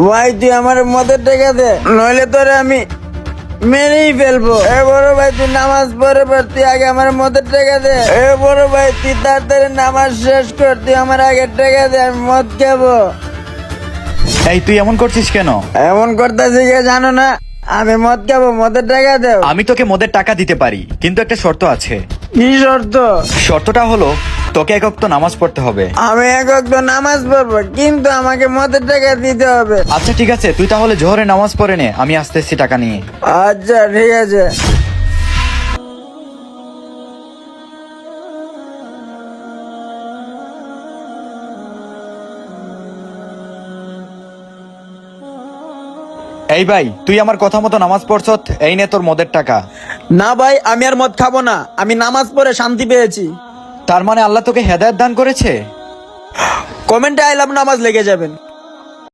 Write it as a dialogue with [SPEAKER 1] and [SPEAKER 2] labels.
[SPEAKER 1] ভাই তুই আমার মদের টাকা দে, নইলে তোরে আমি মেরেই ফেলবো। এ বড় ভাই তুই নামাজ পড়ে পর, তুই আগে আমার মদের টাকা দে। এ বড় ভাই তুই তাড়াতাড়ি নামাজ শেষ কর, তুই আমার আগে টাকা দে, আমি মদ খাবো।
[SPEAKER 2] এই তুই এমন করছিস কেন?
[SPEAKER 1] এমন করতেছি কে জানো না, আমি মদ খাবো, মদের টাকা দেও।
[SPEAKER 2] আমি তোকে মদের টাকা দিতে পারি, কিন্তু একটা শর্ত আছে।
[SPEAKER 1] কি শর্ত?
[SPEAKER 2] শর্তটা হলো তোকে এক ওয়াক্ত নামাজ পড়তে হবে।
[SPEAKER 1] আমি এক ওয়াক্ত নামাজ পড়বো, কিন্তু আমাকে মদের টাকা দিতে হবে।
[SPEAKER 2] আচ্ছা ঠিক আছে, তুই তাহলে জোহরে নামাজ পড়ে নে, আমি আসতেছি টাকা নিয়ে।
[SPEAKER 1] আচ্ছা ঠিক আছে।
[SPEAKER 2] এই ভাই, তুই আমার কথা মতো নামাজ পড়ছত, এই নে তোর মদের টাকা।
[SPEAKER 1] না ভাই, আমি আর মদ খাবো না, আমি নামাজ পড়ে শান্তি পেয়েছি।
[SPEAKER 2] তার মানে আল্লাহ তোকে হেদায়েত দান করেছে।
[SPEAKER 1] কমেন্টে আই লাভ নামাজ লেগে যাবেন।